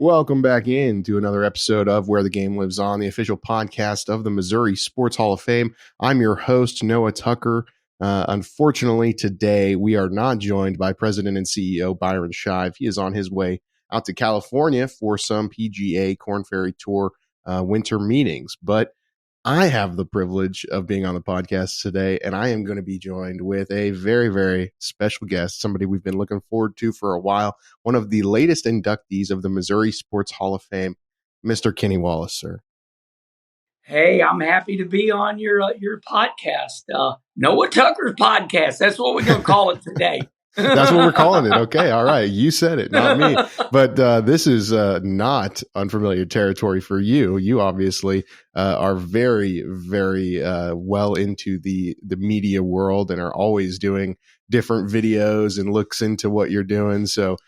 Welcome back in to another episode of Where the Game Lives On, the official podcast of the Missouri Sports Hall of Fame. I'm your host, Noah Tucker. Unfortunately, today we are not joined by President and CEO Byron Shive. He is on his way out to California for some PGA Korn Ferry Tour winter meetings. But I have the privilege of being on the podcast today, and I am going to be joined with a very, very special guest, somebody we've been looking forward to for a while, one of the latest inductees of the Missouri Sports Hall of Fame, Mr. Kenny Wallace, sir. Hey, I'm happy to be on your podcast, Noah Tucker's podcast. That's what we're going to call it today. That's what we're calling it. Okay. All right. You said it, not me. But this is not unfamiliar territory for you. You obviously are very, very well into the media world and are always doing different videos and looks into what you're doing. So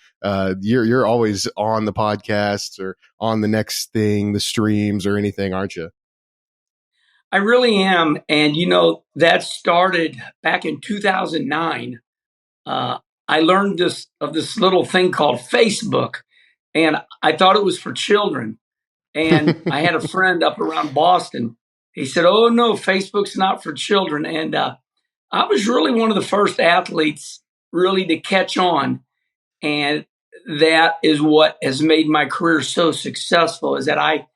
you're always on the podcasts or on the next thing, the streams or anything, aren't you? I really am. And, that started back in 2009. I learned of this little thing called Facebook, and I thought it was for children. And I had a friend up around Boston. He said, "Oh, no, Facebook's not for children." And I was really one of the first athletes really to catch on. And that is what has made my career so successful, is that I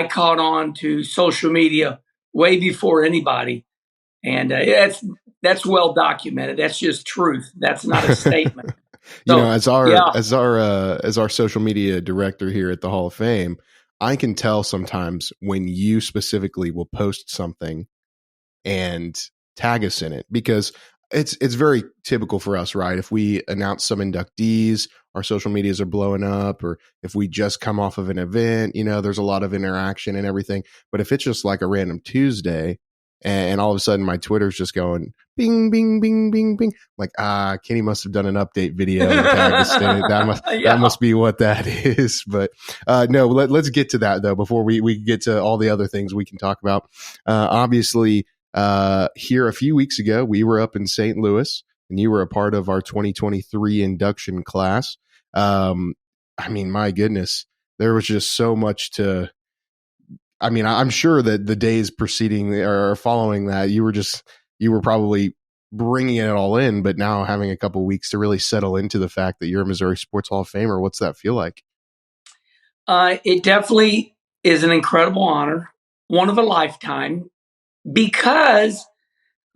caught on to social media way before anybody. And that's well documented. That's just truth. That's not a statement. So, as our social media director here at the Hall of Fame, I can tell sometimes when you specifically will post something and tag us in it, because it's very typical for us, right? If we announce some inductees, our social medias are blowing up, or if we just come off of an event, there's a lot of interaction and everything. But if it's just like a random Tuesday, and all of a sudden my Twitter's just going bing, bing, bing, bing, bing. Like, Kenny must have done an update video and tagged us in it. That must be what that is. But no, let's get to that though, before we get to all the other things we can talk about. Obviously, here a few weeks ago, we were up in St. Louis and you were a part of our 2023 induction class. My goodness, there was just so much I'm sure that the days preceding or following that, you were probably bringing it all in, but now having a couple of weeks to really settle into the fact that you're a Missouri Sports Hall of Famer, what's that feel like? It definitely is an incredible honor, one of a lifetime, because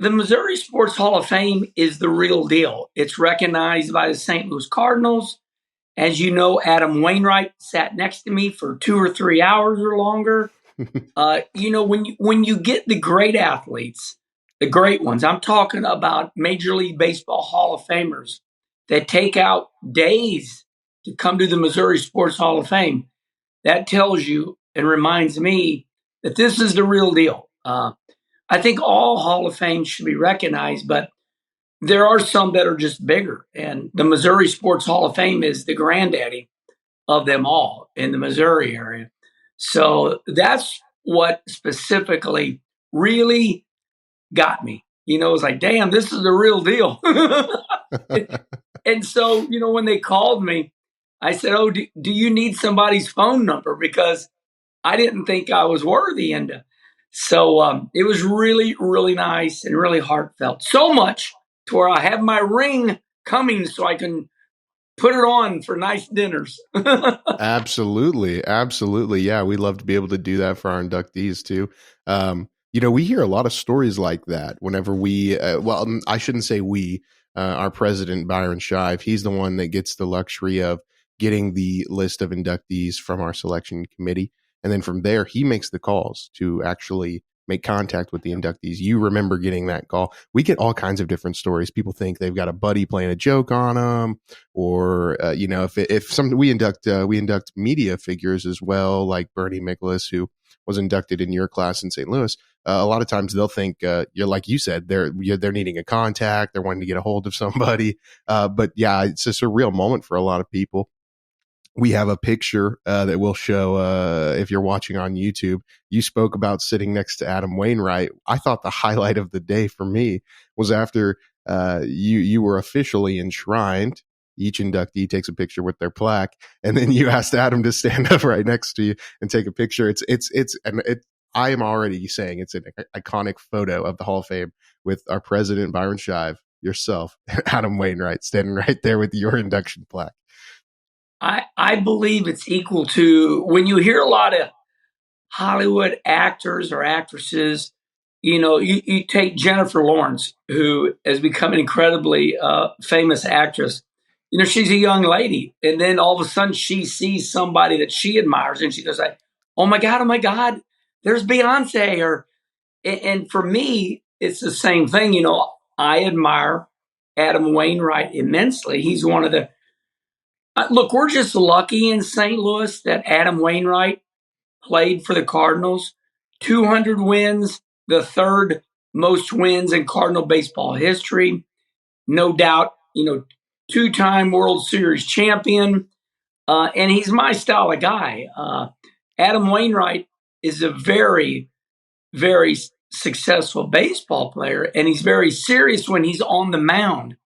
the Missouri Sports Hall of Fame is the real deal. It's recognized by the St. Louis Cardinals. As you know, Adam Wainwright sat next to me for 2 or 3 hours or longer. When you get the great athletes, the great ones, I'm talking about Major League Baseball Hall of Famers that take out days to come to the Missouri Sports Hall of Fame. That tells you and reminds me that this is the real deal. I think all Hall of Fames should be recognized, but there are some that are just bigger. And the Missouri Sports Hall of Fame is the granddaddy of them all in the Missouri area. So that's what specifically really got me. It was like, damn, this is the real deal. And so, when they called me, I said, "Oh, do you need somebody's phone number?" Because I didn't think I was worthy. And so it was really, really nice and really heartfelt. So much to where I have my ring coming so I can put it on for nice dinners. Absolutely. Yeah, we'd love to be able to do that for our inductees too. We hear a lot of stories like that whenever we, I shouldn't say we, our president, Byron Shive, he's the one that gets the luxury of getting the list of inductees from our selection committee. And then from there, he makes the calls to actually make contact with the inductees. You remember getting that call. We get all kinds of different stories. People think they've got a buddy playing a joke on them, or we induct media figures as well, like Bernie Miklasz, who was inducted in your class in St. Louis. A lot of times they'll think you're like you said, they're needing a contact, they're wanting to get a hold of somebody. But yeah, it's just a real moment for a lot of people. We have a picture that we'll show if you're watching on YouTube. You spoke about sitting next to Adam Wainwright. I thought the highlight of the day for me was after you were officially enshrined each inductee takes a picture with their plaque, and then you asked Adam to stand up right next to you and take a picture. I am already saying it's an iconic photo of the Hall of Fame with our president, Byron Shive, yourself, Adam Wainwright, standing right there with your induction plaque. I believe it's equal to when you hear a lot of Hollywood actors or actresses. You take Jennifer Lawrence, who has become an incredibly famous actress. She's a young lady, and then all of a sudden she sees somebody that she admires, and she goes like, oh my God, there's Beyonce. And for me, it's the same thing. I admire Adam Wainwright immensely. He's one of the look. We're just lucky in St. Louis that Adam Wainwright played for the Cardinals, 200 wins, the third most wins in Cardinal baseball history. No doubt, two-time World Series champion. And he's my style of guy. Adam Wainwright is a very, very successful baseball player, and he's very serious when he's on the mound.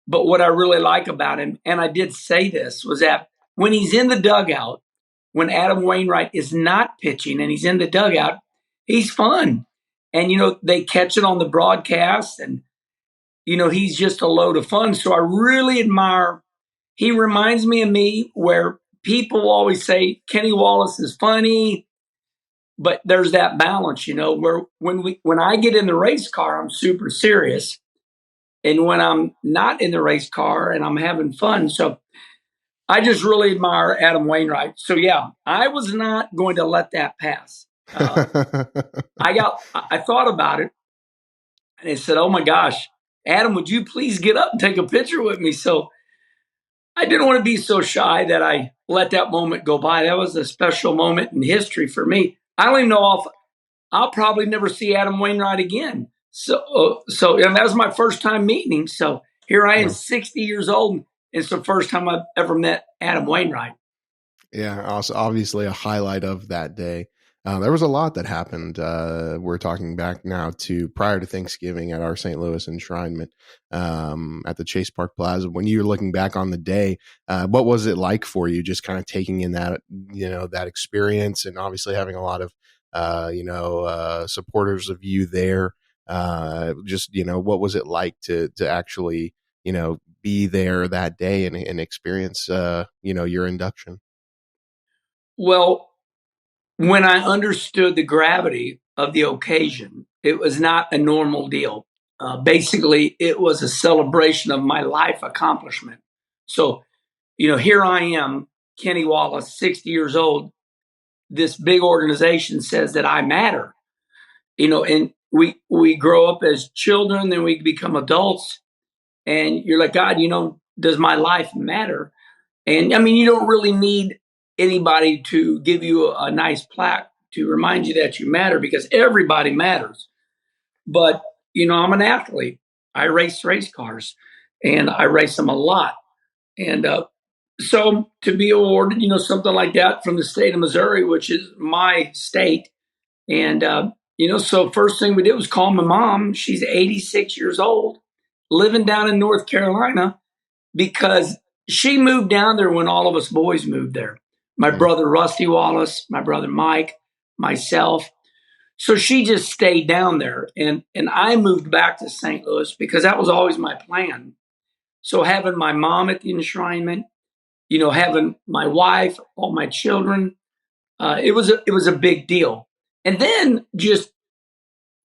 But what I really like about him, and I did say this, was that when he's in the dugout, when Adam Wainwright is not pitching and he's in the dugout, he's fun. And, they catch it on the broadcast, and, he's just a load of fun. So I really admire, he reminds me of me, where people always say Kenny Wallace is funny, but there's that balance, where when I get in the race car, I'm super serious. And when I'm not in the race car and I'm having fun. So I just really admire Adam Wainwright. So yeah, I was not going to let that pass. I thought about it, and I said, oh my gosh, Adam, would you please get up and take a picture with me? So I didn't want to be so shy that I let that moment go by. That was a special moment in history for me. I don't even know if I'll probably never see Adam Wainwright again. So and that was my first time meeting him. So here I am, 60 years old, and it's the first time I've ever met Adam Wainwright. Yeah, also obviously a highlight of that day. There was a lot that happened. We're talking back now to prior to Thanksgiving at our St. Louis enshrinement at the Chase Park Plaza. When you're looking back on the day, what was it like for you? Just kind of taking in that, that experience, and obviously having a lot of, supporters of you there. What was it like to actually, be there that day and experience, your induction? Well, when I understood the gravity of the occasion, it was not a normal deal. Basically, it was a celebration of my life accomplishment. So, here I am, Kenny Wallace, 60 years old. This big organization says that I matter, and we grow up as children, then we become adults, and you're like, God, does my life matter? And I mean, you don't really need anybody to give you a nice plaque to remind you that you matter, because everybody matters. But, I'm an athlete. I race cars, and I race them a lot. And so to be awarded, something like that from the state of Missouri, which is my state. And, so first thing we did was call my mom. She's 86 years old, living down in North Carolina, because she moved down there when all of us boys moved there. My brother, Rusty Wallace, my brother, Mike, myself. So she just stayed down there. And I moved back to St. Louis because that was always my plan. So having my mom at the enshrinement, having my wife, all my children, it was a big deal. And then just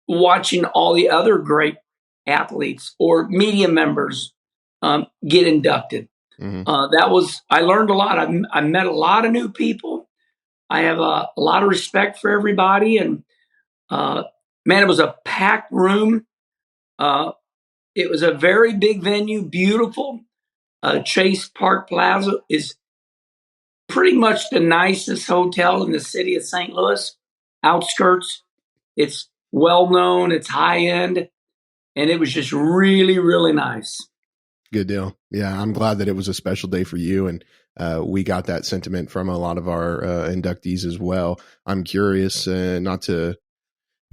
watching all the other great athletes or media members get inducted. I learned a lot. I met a lot of new people. I have a lot of respect for everybody. And man, it was a packed room. It was a very big venue, beautiful. Chase Park Plaza is pretty much the nicest hotel in the city of St. Louis, outskirts. It's well known, it's high end, and it was just really, really nice. Good deal. Yeah, I'm glad that it was a special day for you, and we got that sentiment from a lot of our inductees as well. I'm curious, not to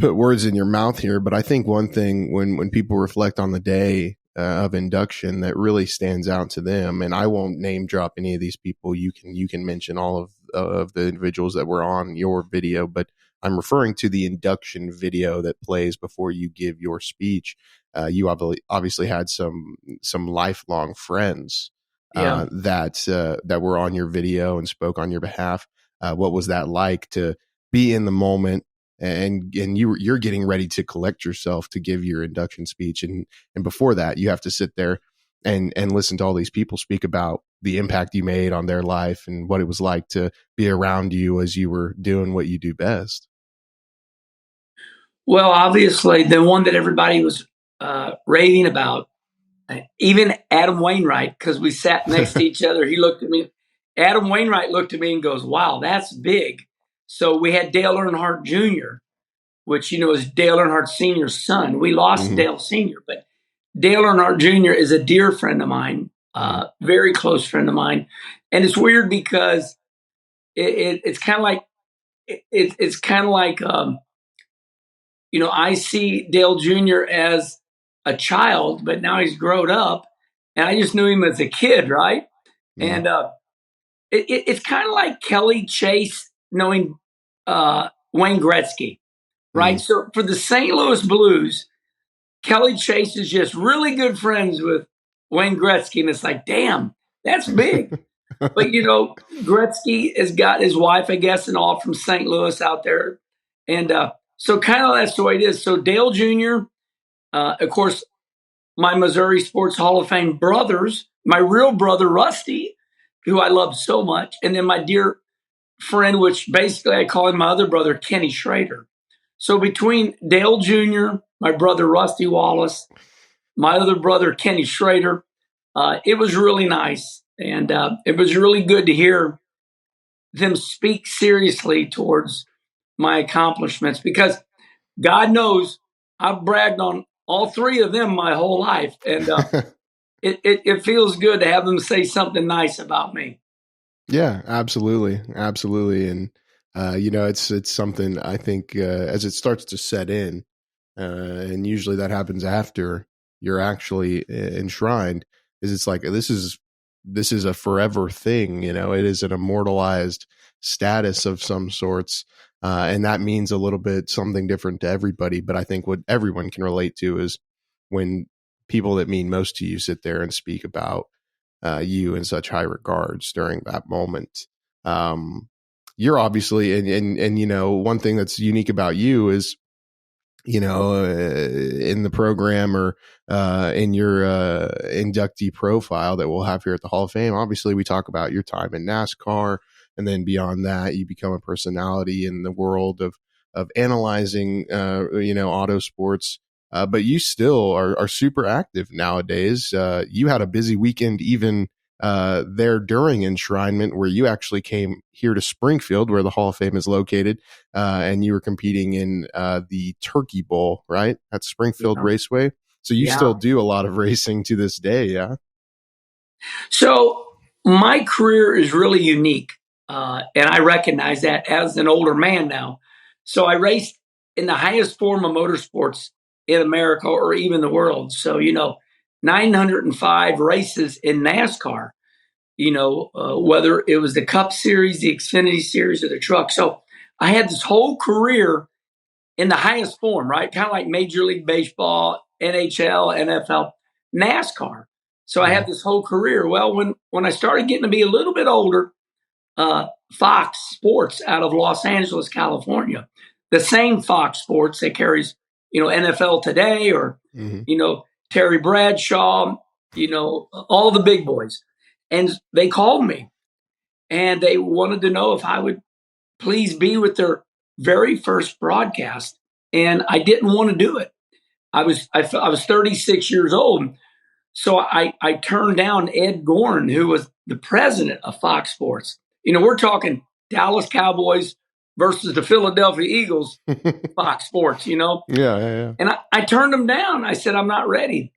put words in your mouth here, but I think one thing when people reflect on the day, of induction that really stands out to them. And I won't name drop any of these people. You can mention all of the individuals that were on your video, but I'm referring to the induction video that plays before you give your speech. You obviously had some lifelong friends that were on your video and spoke on your behalf. What was that like to be in the moment? And you're getting ready to collect yourself to give your induction speech, and before that you have to sit there and listen to all these people speak about the impact you made on their life and what it was like to be around you as you were doing what you do best. Well, obviously, the one that everybody was raving about, even Adam Wainwright, because we sat next to each other, he looked at me. Adam Wainwright looked at me and goes, "Wow, that's big." So we had Dale Earnhardt Jr., which, is Dale Earnhardt Sr.'s son. We lost Dale Sr., but Dale Earnhardt Jr. is a dear friend of mine, very close friend of mine. And it's weird because it's kind of like, I see Dale Jr. as a child, but now he's grown up, and I just knew him as a kid, right? And it's kind of like Kelly Chase knowing Wayne Gretzky, right? So for the St. Louis Blues, Kelly Chase is just really good friends with Wayne Gretzky, and it's like, damn, that's big. But Gretzky has got his wife, I guess, and all from St. Louis out there, and so kind of that's the way it is. So Dale Jr., of course, my Missouri Sports Hall of Fame brothers, my real brother Rusty, who I love so much, and then my dear friend, which basically I call him my other brother, Kenny Schrader. So between Dale Jr., my brother Rusty Wallace, my other brother Kenny Schrader, it was really nice, and it was really good to hear them speak seriously towards my accomplishments, because God knows I've bragged on all three of them my whole life, and it feels good to have them say something nice about me. Yeah, absolutely, and it's something I think as it starts to set in, and usually that happens after you're actually enshrined. It's like this is a forever thing. It is an immortalized status of some sorts. And that means a little bit something different to everybody. But I think what everyone can relate to is when people that mean most to you sit there and speak about you in such high regards during that moment. You're obviously, and one thing that's unique about you is, in the program or in your inductee profile that we'll have here at the Hall of Fame, obviously we talk about your time in NASCAR. And then beyond that, you become a personality in the world of analyzing, auto sports. But you still are super active nowadays. You had a busy weekend even there during enshrinement, where you actually came here to Springfield, where the Hall of Fame is located, and you were competing in the Turkey Bowl, right, at Springfield Raceway. So you still do a lot of racing to this day, yeah? So my career is really unique. And I recognize that as an older man now. So I raced in the highest form of motorsports in America or even the world. So, 905 races in NASCAR, whether it was the Cup Series, the Xfinity Series, or the Truck. So I had this whole career in the highest form, right? Kind of like Major League Baseball, NHL, NFL, NASCAR. So I had this whole career. Well, when I started getting to be a little bit older, Fox Sports out of Los Angeles, California, the same Fox Sports that carries, NFL Today or, Terry Bradshaw, all the big boys. And they called me and they wanted to know if I would please be with their very first broadcast. And I didn't want to do it. I was 36 years old. So I turned down Ed Gorn, who was the president of Fox Sports. We're talking Dallas Cowboys versus the Philadelphia Eagles, Fox Sports, Yeah. And I turned them down. I said, I'm not ready.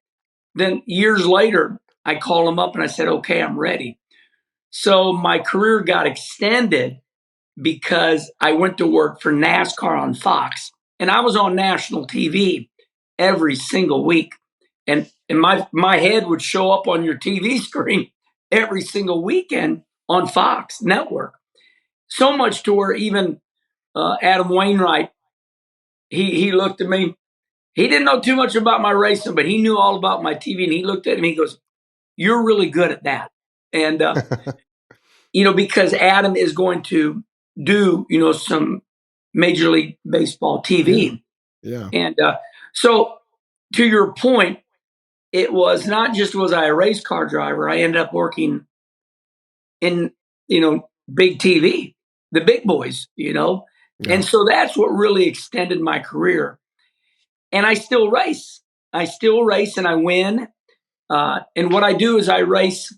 Then years later, I called them up and I said, okay, I'm ready. So my career got extended because I went to work for NASCAR on Fox. And I was on national TV every single week. and my head would show up on your TV screen every single weekend on Fox Network. So much to where even Adam Wainwright, he looked at me. He didn't know too much about my racing, but he knew all about my TV. And he looked at me. He goes, "You're really good at that." And because Adam is going to do some Major League Baseball TV. Yeah. And so, to your point, it was not just was I a race car driver. I ended up working in big TV, the big boys, Yeah. and so that's what really extended my career. And I still race. And I win. And what I do is I race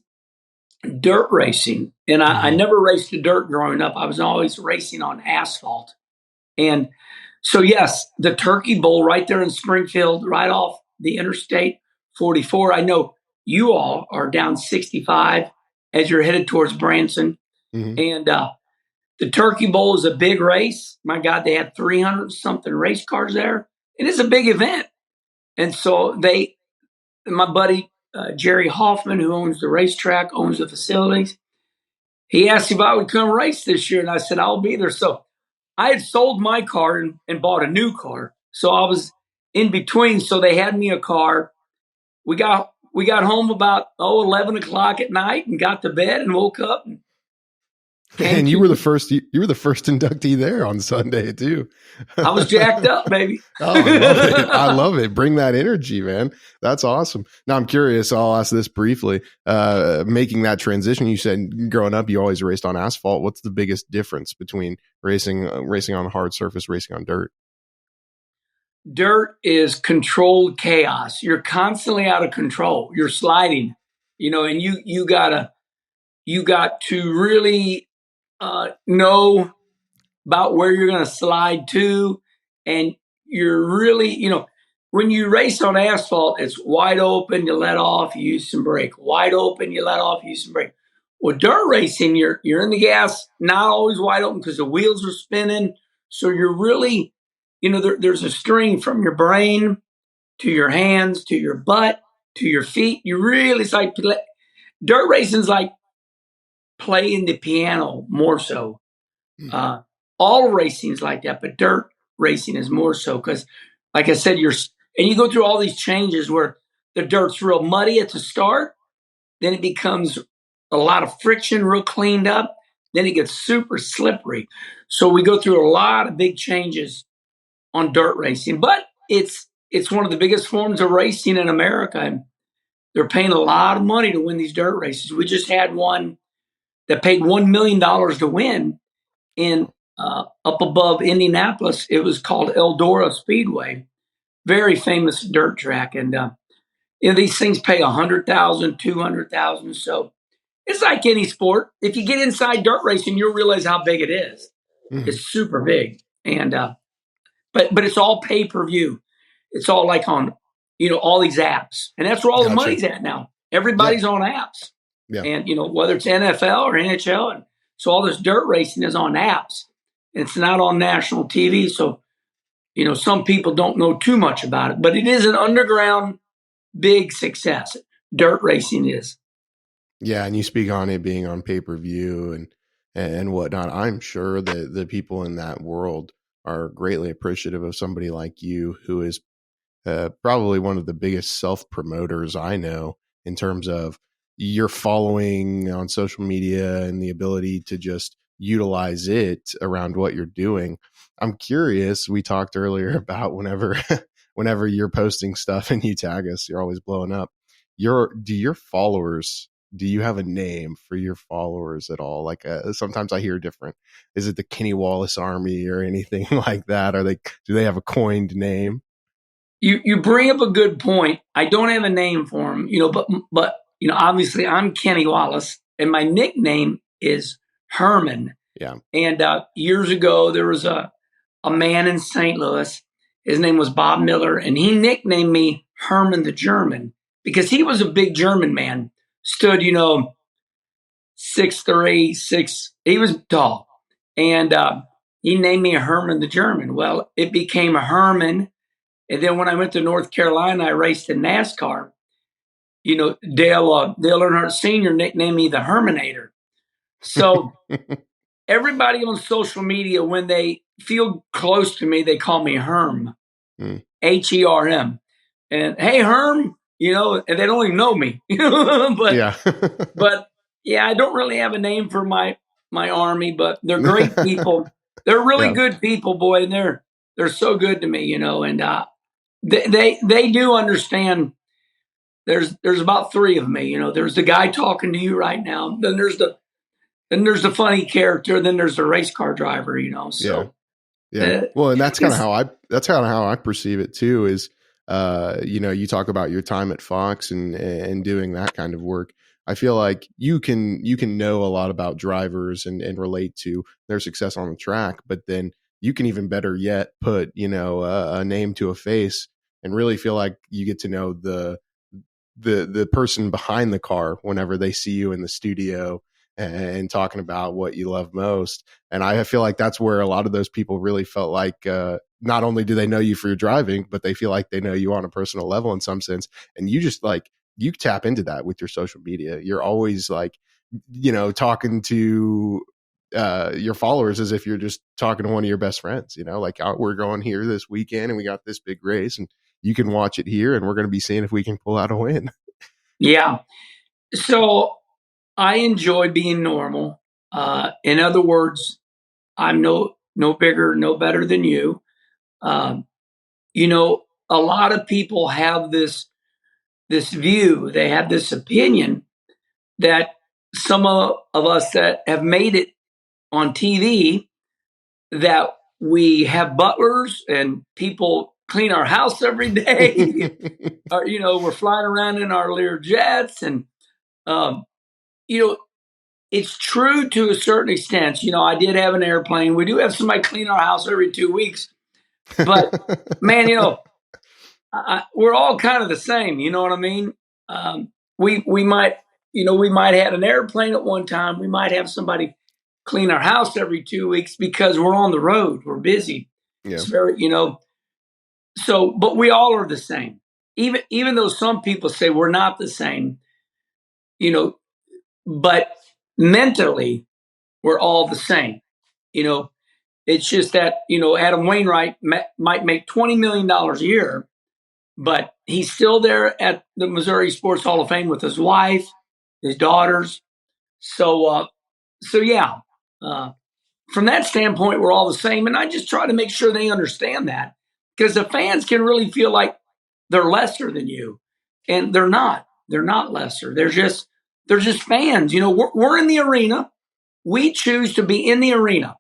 dirt racing. And I never raced the dirt growing up. I was always racing on asphalt. And so, yes, the Turkey Bowl right there in Springfield, right off the Interstate 44. I know you all are down 65 as you're headed towards Branson. And the Turkey Bowl is a big race. My God, they had 300 something race cars there. It is a big event. And so my buddy Jerry Hoffman, who owns the racetrack, owns the facilities, he asked if I would come race this year. And I said, I'll be there. So I had sold my car and bought a new car. So I was in between. So they had me a car. We got home about 11 o'clock at night and got to bed and woke up. And you were the first inductee there on Sunday too. I was jacked up, baby. Oh, I love it. I love it. Bring that energy, man. That's awesome. Now I'm curious. I'll ask this briefly. Making that transition, you said growing up, you always raced on asphalt. What's the biggest difference between racing on hard surface, racing on dirt? Dirt is controlled chaos. You're constantly out of control. You're sliding, and you got to really know about where you're going to slide to. And you're really, when you race on asphalt, it's wide open, you let off, you use some brake. Wide open, you let off, you use some brake. Well, dirt racing, you're in the gas, not always wide open because the wheels are spinning. So you're really, there's a string from your brain to your hands, to your butt, to your feet. It's like dirt racing is like playing the piano more so. All racing is like that, but dirt racing is more so because, like I said, you go through all these changes where the dirt's real muddy at the start, then it becomes a lot of friction, real cleaned up, then it gets super slippery. So we go through a lot of big changes on dirt racing, but it's one of the biggest forms of racing in America, and they're paying a lot of money to win these dirt races. We just had one that paid $1 million to win in up above Indianapolis. It was called Eldora Speedway, very famous dirt track. And these things pay $100,000, $200,000. So it's like any sport. If you get inside dirt racing, you'll realize how big it is. It's super big. And but it's all pay-per-view. It's all like on all these apps, and that's where all the money's at now. Everybody's on apps. Yeah. And whether it's NFL or NHL, and so all this dirt racing is on apps. It's not on national TV, so some people don't know too much about it, but it is an underground big success. Dirt racing is. Yeah, and you speak on it being on pay-per-view and whatnot. I'm sure that the people in that world are greatly appreciative of somebody like you, who is probably one of the biggest self-promoters I know in terms of your following on social media and the ability to just utilize it around what you're doing. I'm curious. We talked earlier about whenever you're posting stuff and you tag us, you're always blowing up. Do you have a name for your followers at all? Like sometimes I hear different. Is it the Kenny Wallace Army or anything like that? Do they have a coined name? You bring up a good point. I don't have a name for them, but obviously I'm Kenny Wallace, and my nickname is Herman. Yeah. And years ago, there was a man in St. Louis. His name was Bob Miller, and he nicknamed me Herman the German because he was a big German man. Stood, 6'3", 6. He was tall, and he named me Herman the German. Well, it became a Herman, And then when I went to North Carolina, I raced in NASCAR. Dale Earnhardt Sr. nicknamed me the Herminator. So everybody on social media, when they feel close to me, they call me Herm, Herm. And hey, Herm, and they don't even know me. but yeah. but yeah, I don't really have a name for my army, but they're great people. They're really Yeah. good people, boy, and they're so good to me, and they do understand. There's about three of me, There's the guy talking to you right now. Then there's the funny character. Then there's the race car driver, Yeah. So Yeah. Well, and that's kind of how I perceive it too is, you talk about your time at Fox and doing that kind of work. I feel like you can know a lot about drivers and relate to their success on the track, but then you can even better yet put, a name to a face and really feel like you get to know the person behind the car whenever they see you in the studio and talking about what you love most. And I feel like that's where a lot of those people really felt like, not only do they know you for your driving, but they feel like they know you on a personal level in some sense. And you just you tap into that with your social media. You're always talking to your followers as if you're just talking to one of your best friends, we're going here this weekend and we got this big race and you can watch it here and we're going to be seeing if we can pull out a win. Yeah. So I enjoy being normal. In other words, I'm no bigger, no better than you. Um, a lot of people have this view. They have this opinion that some of us that have made it on TV, that we have butlers and people clean our house every day. Or, we're flying around in our Lear jets, and um, it's true to a certain extent. I did have an airplane. We do have somebody clean our house every 2 weeks, but man, we're all kind of the same. You know what I mean? We might have an airplane at one time. We might have somebody clean our house every 2 weeks because we're on the road. We're busy. Yeah. It's very, so, but we all are the same. Even though some people say we're not the same, but mentally we're all the same. It's just that, Adam Wainwright might make $20 million a year, but he's still there at the Missouri Sports Hall of Fame with his wife, his daughters. So yeah, from that standpoint, we're all the same. And I just try to make sure they understand that, because the fans can really feel like they're lesser than you, and they're not. They're not lesser. They're just fans. We're in the arena. We choose to be in the arena,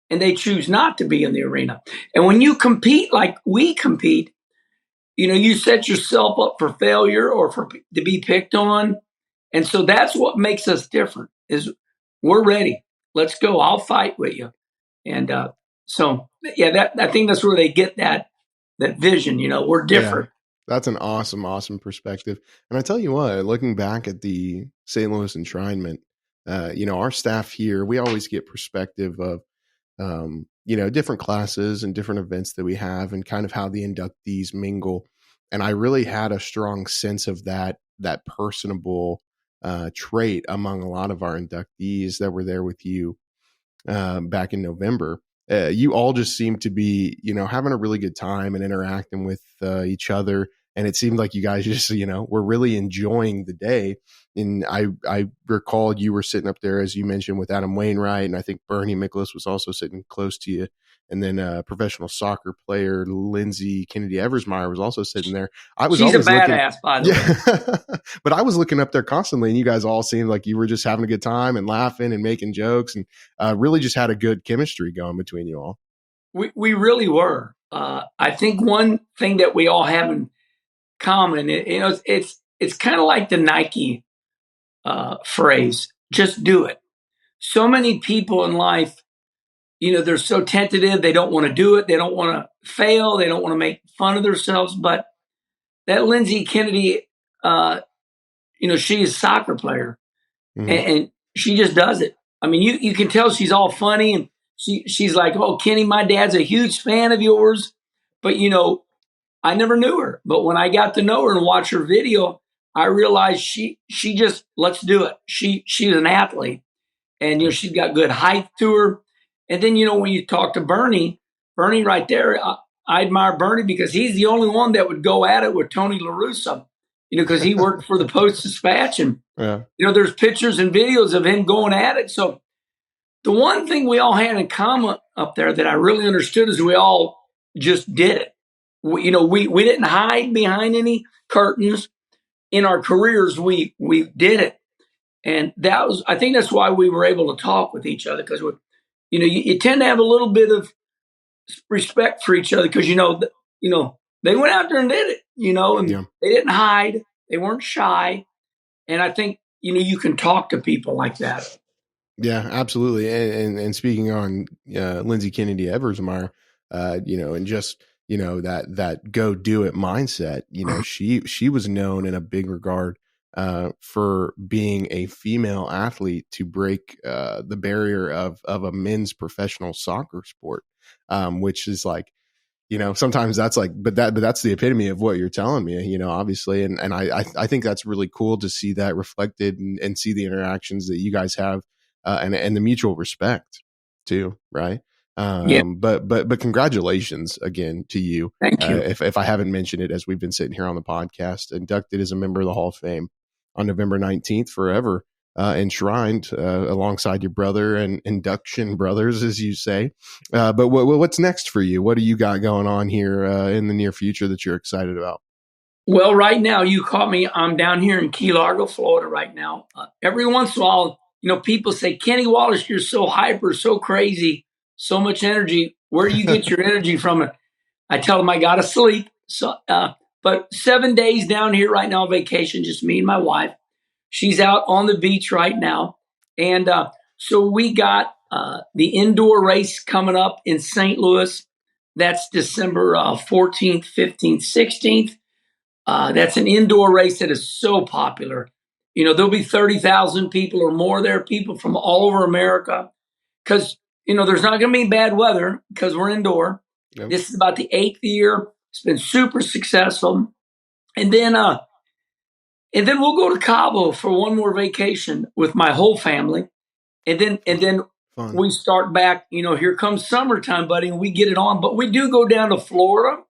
and they choose not to be in the arena. And when you compete like we compete, you set yourself up for failure or to be picked on. And so that's what makes us different, is we're ready. Let's go. I'll fight with you. And so, yeah, I think that's where they get that vision. We're different. Yeah, that's an awesome perspective. And I tell you what, looking back at the St. Louis enshrinement, our staff here, we always get perspective of, different classes and different events that we have and kind of how the inductees mingle. And I really had a strong sense of that personable trait among a lot of our inductees that were there with you back in November. You all just seemed to be, having a really good time and interacting with each other. And it seemed like you guys just, were really enjoying the day. And I recalled you were sitting up there, as you mentioned, with Adam Wainwright. And I think Bernie Miklasz was also sitting close to you. And then professional soccer player Lindsay Kennedy Eversmeyer was also sitting there. She's a badass, by the way. But I was looking up there constantly, and you guys all seemed like you were just having a good time and laughing and making jokes, and really just had a good chemistry going between you all. We really were. I think one thing that we all have in common, it's kind of like the Nike phrase, just do it. So many people in life, they're so tentative. They don't want to do it. They don't want to fail. They don't want to make fun of themselves. But that Lindsay Kennedy, she's a soccer player, and she just does it. I mean, you can tell she's all funny, and she's like, "Oh, Kenny, my dad's a huge fan of yours." But I never knew her, but when I got to know her and watch her video, I realized she just let's do it. She's an athlete, and she's got good height to her. And then when you talk to Bernie right there, I admire Bernie because he's the only one that would go at it with Tony La Russa, because he worked for the Post Dispatch, and there's pictures and videos of him going at it. So the one thing we all had in common up there that I really understood is we all just did it. We didn't hide behind any curtains. In our careers, we did it, and I think that's why we were able to talk with each other, because you tend to have a little bit of respect for each other because they went out there and did it, and they didn't hide, they weren't shy, and I think you can talk to people like that. Yeah, absolutely. And speaking on Lindsay Kennedy Eversmeyer, and just that go do it mindset. She was known in a big regard for being a female athlete to break the barrier of a men's professional soccer sport, which is like, sometimes that's like, but that's the epitome of what you're telling me, obviously. And I think that's really cool to see that reflected and see the interactions that you guys have, and the mutual respect too. Right. Yeah. But congratulations again to you. Thank you. If I haven't mentioned it, as we've been sitting here on the podcast, inducted as a member of the Hall of Fame on November 19th, forever enshrined alongside your brother and induction brothers, as you say. But what's next for you? What do you got going on here in the near future that you're excited about? Well, right now you caught me. I'm down here in Key Largo, Florida right now. Every once in a while, people say, Kenny Wallace, you're so hyper, so crazy, so much energy. Where do you get your energy from? I tell them I got to sleep. So, but 7 days down here right now on vacation, just me and my wife. She's out on the beach right now. And so we got the indoor race coming up in St. Louis. That's December 14th, 15th, 16th. That's an indoor race that is so popular. There'll be 30,000 people or more there, people from all over America. Because, there's not going to be bad weather because we're indoor. Yep. This is about the 8th year. It's been super successful. And then we'll go to Cabo for one more vacation with my whole family. And then Fun. We start back, here comes summertime, buddy, and we get it on. But we do go down to Florida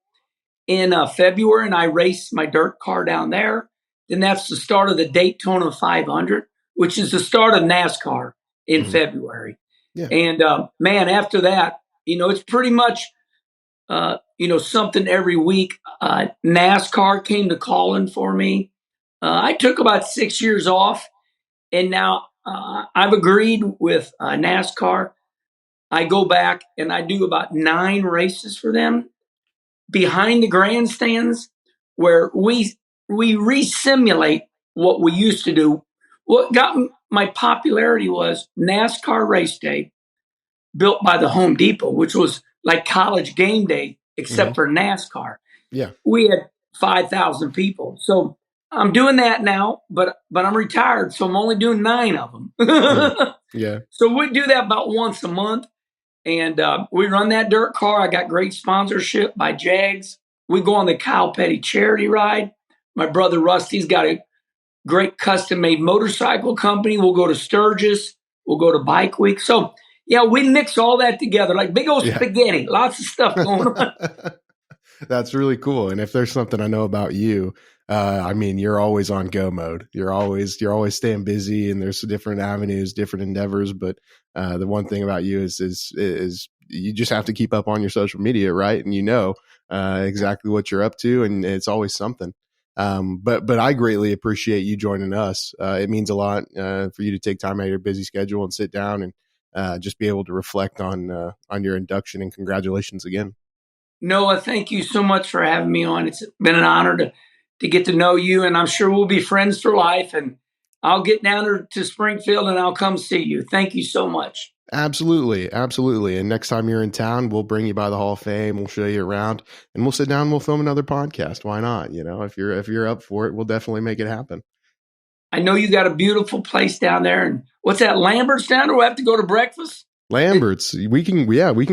in February, and I race my dirt car down there. Then that's the start of the Daytona 500, which is the start of NASCAR in February. Yeah. And, man, after that, it's pretty much, something every week. NASCAR came to calling for me. I took about 6 years off, and now I've agreed with NASCAR. I go back and I do about 9 races for them behind the grandstands, where we re-simulate what we used to do. What got my popularity was NASCAR race day, built by the Home Depot, which was like college game day, except for NASCAR. Yeah, we had 5,000 people. So I'm doing that now, but I'm retired, so I'm only doing 9 of them. Yeah. So we do that about once a month, and we run that dirt car. I got great sponsorship by Jags. We go on the Kyle Petty charity ride. My brother Rusty's got a great custom-made motorcycle company. We'll go to Sturgis. We'll go to Bike Week. So, yeah, we mix all that together like big old spaghetti. Lots of stuff going on. That's really cool. And if there's something I know about you, you're always on go mode. You're always staying busy, and there's different avenues, different endeavors. But the one thing about you is you just have to keep up on your social media, right? And exactly what you're up to, and it's always something. But I greatly appreciate you joining us. It means a lot for you to take time out of your busy schedule and sit down and just be able to reflect on your induction. And congratulations again. Noah, thank you so much for having me on. It's been an honor to get to know you, and I'm sure we'll be friends for life. And I'll get down to Springfield and I'll come see you. Thank you so much. Absolutely. Absolutely. And next time you're in town, we'll bring you by the Hall of Fame. We'll show you around, and we'll sit down and we'll film another podcast. Why not? If you're up for it, we'll definitely make it happen. I know you got a beautiful place down there. And what's that, Lambert's down there? We'll have to go to breakfast. Lambert's. We can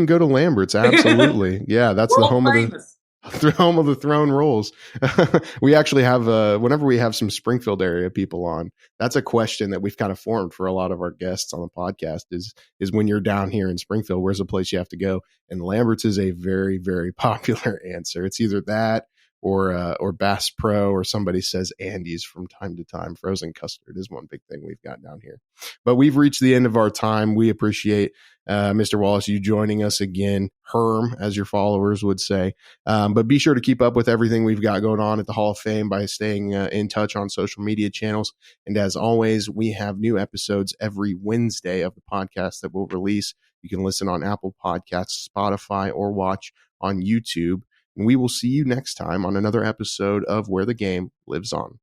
go to Lambert's. Absolutely. Yeah. That's the home famous. home of the throne rolls. We actually have, whenever we have some Springfield area people on, that's a question that we've kind of formed for a lot of our guests on the podcast is when you're down here in Springfield, where's the place you have to go? And Lambert's is a very, very popular answer. It's either that or Bass Pro, or somebody says Andy's from time to time. Frozen custard is one big thing we've got down here. But we've reached the end of our time. We appreciate Mr. Wallace, you joining us again, Herm, as your followers would say. But be sure to keep up with everything we've got going on at the Hall of Fame by staying in touch on social media channels. And as always, we have new episodes every Wednesday of the podcast that we'll release. You can listen on Apple Podcasts, Spotify, or watch on YouTube. And we will see you next time on another episode of Where the Game Lives On.